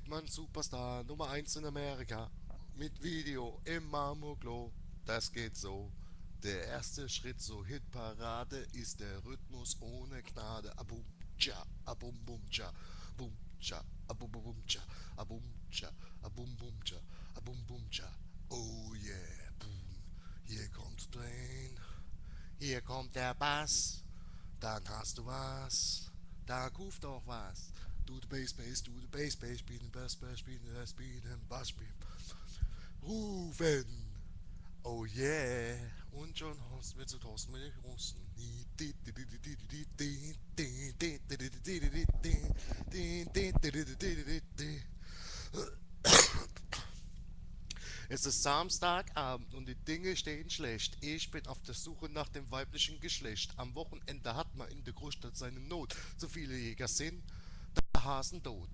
Wittmann Superstar Nummer eins in Amerika. Mit Video im Marmorklo. Das geht so. Der erste Schritt zur Hitparade ist der Rhythmus ohne Gnade. Abum, tja, abum, bum, tja, bum, tja, abum, bum, tja, abum, tja, abum, bum, tja, abum, bum, tja. Oh yeah, boom. Hier kommt Drain. Hier kommt der Bass. Dann hast du was. Da ruft doch was. Du the Bass, Bass, du the Bass, Bass, spielen Bass, Bass, spielen Bass, spielen Bass, spielen. Rufen. Oh yeah. Und schon Horst wird zu Thorsten mit den Russen. Es ist Samstagabend und die Dinge stehen schlecht. Ich bin auf der Suche nach dem weiblichen Geschlecht. Am Wochenende hat man in der Großstadt seine Not. So viele Jäger sind, der Hasen tot.